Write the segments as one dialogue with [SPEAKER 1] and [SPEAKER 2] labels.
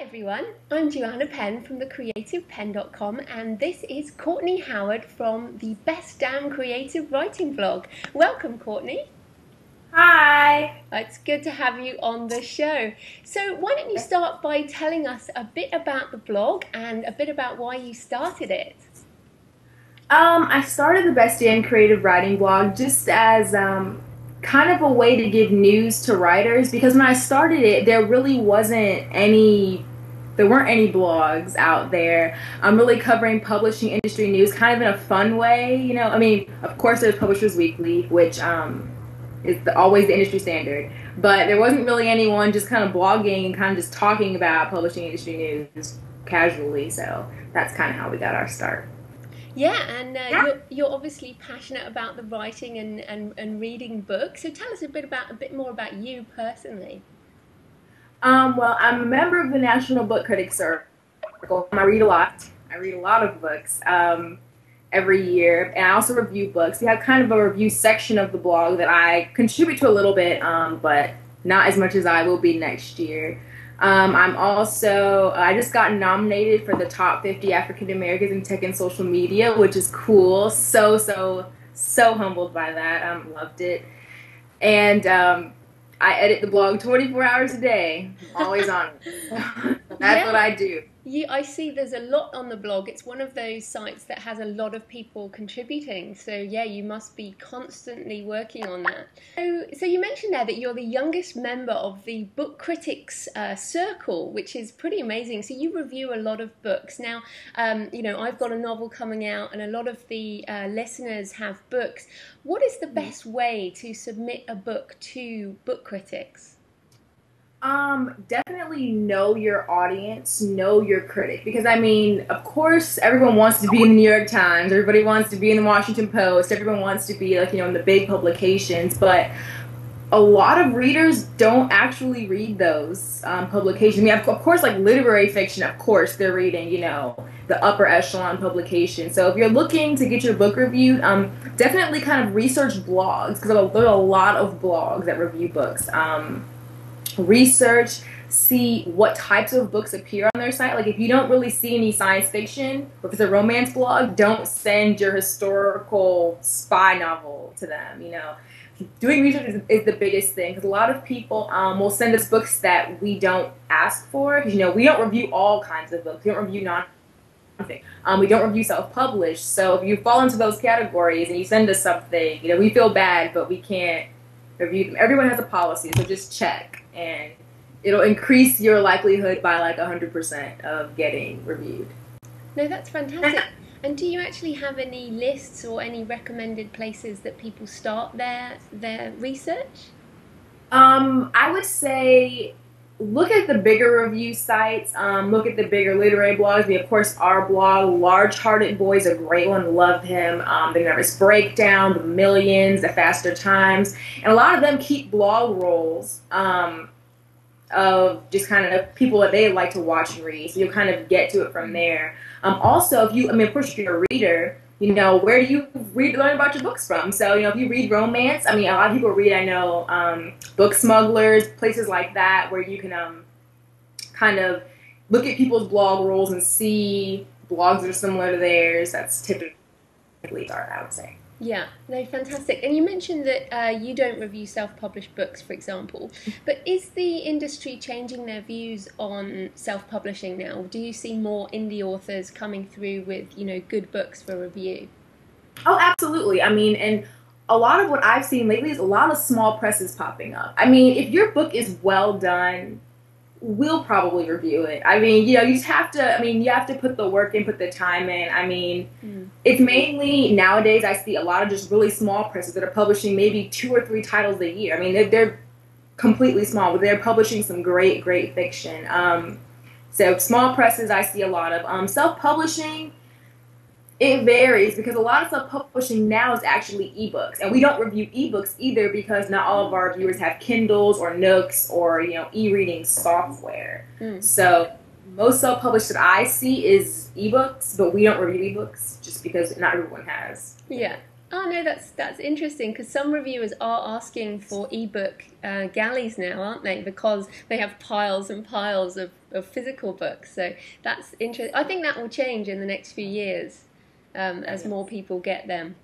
[SPEAKER 1] Everyone, I'm Penn from thecreativepenn.com and this is Cortnee Howard from the Best Damn Creative Writing Blog. Welcome, Cortnee.
[SPEAKER 2] Hi.
[SPEAKER 1] It's good to have you on the show. So why don't you start by telling us a bit about the blog and a bit about why you started it?
[SPEAKER 2] I started the Best Damn Creative Writing blog just as kind of a way to give news to writers, because when I started it, there weren't any blogs out there. I'm really covering publishing industry news kind of in a fun way, you know. I mean, of course there's Publishers Weekly, which is always the industry standard, but there wasn't really anyone just kind of blogging and kind of just talking about publishing industry news casually, so that's kind of how we got our start.
[SPEAKER 1] Yeah, and you're obviously passionate about the writing and reading books. So tell us a bit more about you personally.
[SPEAKER 2] Well, I'm a member of the National Book Critics Circle. I read a lot. I read a lot of books every year, and I also review books. We have kind of a review section of the blog that I contribute to a little bit, but not as much as I will be next year. I just got nominated for the top 50 African Americans in tech and social media, which is cool. So humbled by that. Loved it. And I edit the blog 24 hours a day. I'm always on it. That's what I do.
[SPEAKER 1] I see there's a lot on the blog. It's one of those sites that has a lot of people contributing. So yeah, you must be constantly working on that. So you mentioned there that you're the youngest member of the Book Critics Circle, which is pretty amazing. So you review a lot of books. Now, I've got a novel coming out and a lot of the listeners have books. What is the best way to submit a book to book critics?
[SPEAKER 2] Definitely know your audience, know your critic, because I mean, of course, everyone wants to be in the New York Times, everybody wants to be in the Washington Post, everyone wants to be in the big publications, but a lot of readers don't actually read those publications. I mean, of course, like literary fiction, of course, they're reading, the upper echelon publication. So if you're looking to get your book reviewed, definitely kind of research blogs, because there are a lot of blogs that review books. Research, see what types of books appear on their site. Like if you don't really see any science fiction, or if it's a romance blog, don't send your historical spy novel to them, Doing research is the biggest thing, because a lot of people will send us books that we don't ask for, because, we don't review all kinds of books. We don't review non-fiction. We don't review self-published. So if you fall into those categories and you send us something, we feel bad, but we can't review them. Everyone has a policy, so just check, and it'll increase your likelihood by like 100% of getting reviewed.
[SPEAKER 1] No, that's fantastic. And do you actually have any lists or any recommended places that people start their research?
[SPEAKER 2] I would say look at the bigger review sites, look at the bigger literary blogs. Of course, our blog, Large Hearted Boy, is a great one. Love him. The Nervous Breakdown, The Millions, The Faster Times. And a lot of them keep blog rolls of just kind of people that they like to watch and read. So you'll kind of get to it from there. Also, of course, if you're a reader, where do you learn about your books from? So, if you read romance, a lot of people read, Book Smugglers, places like that, where you can kind of look at people's blog rolls and see blogs that are similar to theirs. That's typically art, I would say.
[SPEAKER 1] Yeah, no, fantastic. And you mentioned that you don't review self-published books, for example, but is the industry changing their views on self-publishing now? Do you see more indie authors coming through with, good books for review?
[SPEAKER 2] Oh, absolutely. And a lot of what I've seen lately is a lot of small presses popping up. If your book is well done, we'll probably review it. You just have to, you have to put the work in, put the time in. It's mainly, nowadays, I see a lot of just really small presses that are publishing maybe 2 or 3 titles a year. They're completely small, but they're publishing some great fiction. So small presses I see a lot of. Self-publishing, it varies, because a lot of self-publishing now is actually ebooks, and we don't review ebooks either, because not all of our viewers have Kindles or Nooks or e-reading software. So most self-published that I see is ebooks, but we don't review ebooks just because not everyone has.
[SPEAKER 1] Yeah. Oh no, that's interesting, because some reviewers are asking for ebook galleys now, aren't they? Because they have piles and piles of of physical books. So that's interesting. I think that will change in the next few years as more people get them.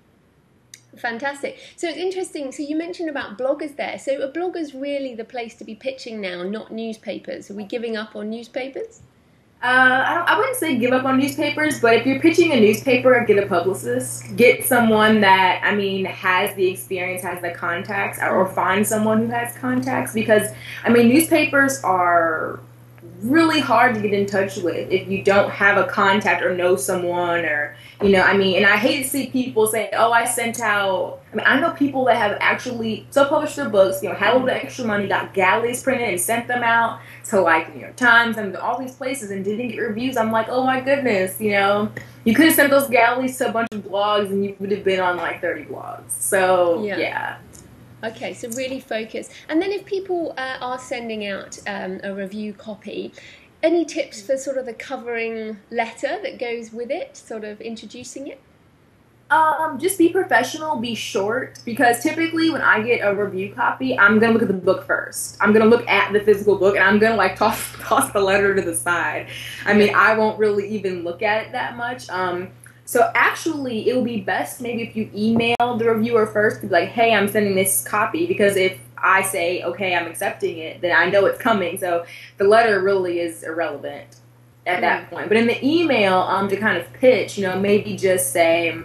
[SPEAKER 1] Fantastic. So it's interesting. So you mentioned about bloggers there. So are bloggers really the place to be pitching now, not newspapers? Are we giving up on newspapers?
[SPEAKER 2] I wouldn't say give up on newspapers, but if you're pitching a newspaper, get a publicist. Get someone that, I mean, has the experience, has the contacts, or find someone who has contacts. Because, I mean, newspapers are really hard to get in touch with if you don't have a contact or know someone, or, you know, I mean, and I hate to see people say, oh, I sent out, I mean, I know people that have actually self-published their books, you know, had a little extra money, got galleys printed and sent them out to, like, the New York Times and all these places and didn't get reviews. I'm like, oh my goodness, you know, you could have sent those galleys to a bunch of blogs and you would have been on like 30 blogs. So, yeah.
[SPEAKER 1] Okay, so really focus. And then if people are sending out a review copy, any tips for sort of the covering letter that goes with it, sort of introducing it?
[SPEAKER 2] Just be professional, be short, because typically when I get a review copy, I'm going to look at the book first. I'm going to look at the physical book, and I'm going to like toss the letter to the side. I mean, I won't really even look at it that much. So actually, it would be best maybe if you email the reviewer first, to be like, hey, I'm sending this copy, because if I say, okay, I'm accepting it, then I know it's coming. So the letter really is irrelevant at that point. But in the email, to kind of pitch, you know, maybe just say,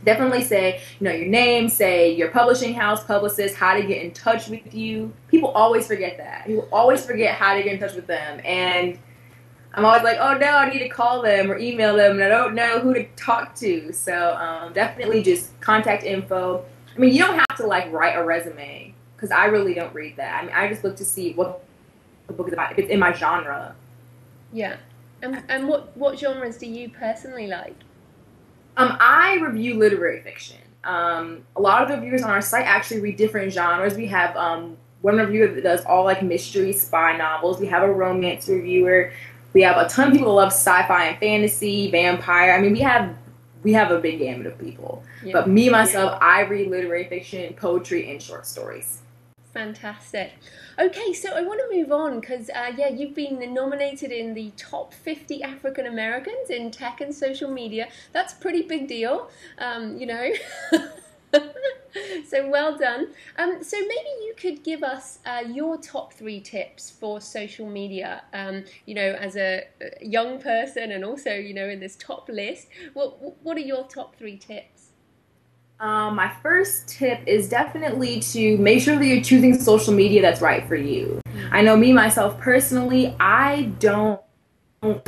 [SPEAKER 2] definitely say, you know, your name, say your publishing house, publicist, how to get in touch with you. People always forget that. People always forget how to get in touch with them. And I'm always like, oh no, I need to call them or email them, and I don't know who to talk to. So definitely just contact info. I mean, you don't have to like write a resume, because I really don't read that. I mean, I just look to see what the book is about, if it's in my genre.
[SPEAKER 1] Yeah. And what genres do you personally like?
[SPEAKER 2] I review literary fiction. A lot of the reviewers on our site actually read different genres. We have one reviewer that does all like mystery spy novels. We have a romance reviewer. We have a ton of people that love sci-fi and fantasy, vampire. I mean, we have a big gamut of people. Yeah. But me, myself, I read literary fiction, poetry, and short stories.
[SPEAKER 1] Fantastic. Okay, so I want to move on because, you've been nominated in the top 50 African Americans in tech and social media. That's a pretty big deal, you know. So well done. So maybe you could give us your top 3 tips for social media, you know, as a young person and also, you know, in this top list. What are your top 3 tips?
[SPEAKER 2] My first tip is definitely to make sure that you're choosing social media that's right for you. I know me, myself, personally, I don't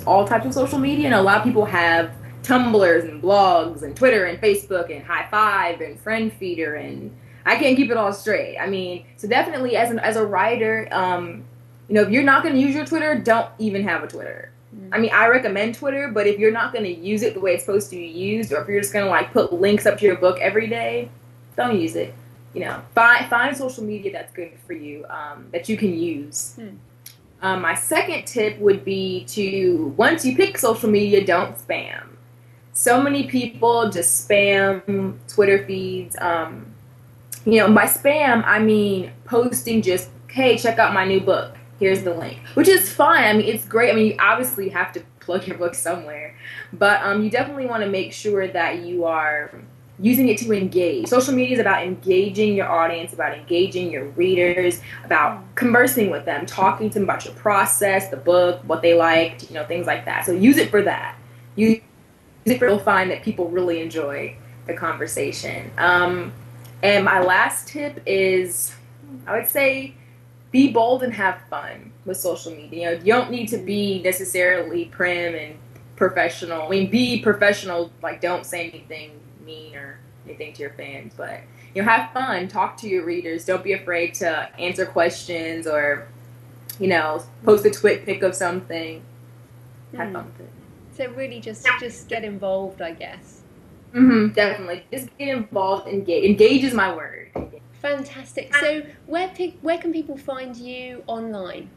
[SPEAKER 2] all types of social media, and a lot of people have Tumblrs and blogs and Twitter and Facebook and High Five and Friend Feeder, and I can't keep it all straight. I mean, so definitely as a writer, you know, if you're not going to use your Twitter, don't even have a Twitter. I mean, I recommend Twitter, but if you're not going to use it the way it's supposed to be used, or if you're just going to like put links up to your book every day, don't use it. You know, find social media that's good for you, that you can use. My second tip would be to, once you pick social media, don't spam. So many people just spam Twitter feeds. You know, by spam, I mean posting just, hey, check out my new book. Here's the link, which is fine. I mean, it's great. I mean, you obviously have to plug your book somewhere, but you definitely want to make sure that you are using it to engage. Social media is about engaging your audience, about engaging your readers, about conversing with them, talking to them about your process, the book, what they liked, you know, things like that. So use it for that. Use it for, you'll find that people really enjoy the conversation. And my last tip is, I would say, be bold and have fun with social media. You know, you don't need to be necessarily prim and professional. I mean, be professional, like don't say anything mean or anything to your fans, but, you know, have fun, talk to your readers. Don't be afraid to answer questions or, you know, post a twit pic of something. Have fun with it.
[SPEAKER 1] So really just get involved, I guess.
[SPEAKER 2] Definitely. Just get involved, engage. Engage is my word.
[SPEAKER 1] Fantastic. So where can people find you online?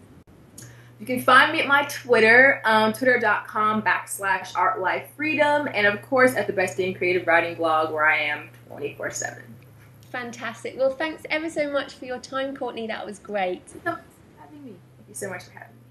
[SPEAKER 2] You can find me at my Twitter, twitter.com/artlifefreedom, and of course at the Best Day in Creative Writing blog, where I am 24/7.
[SPEAKER 1] Fantastic. Well, thanks ever so much for your time, Cortnee. That was great.
[SPEAKER 2] Thank you so much for having me.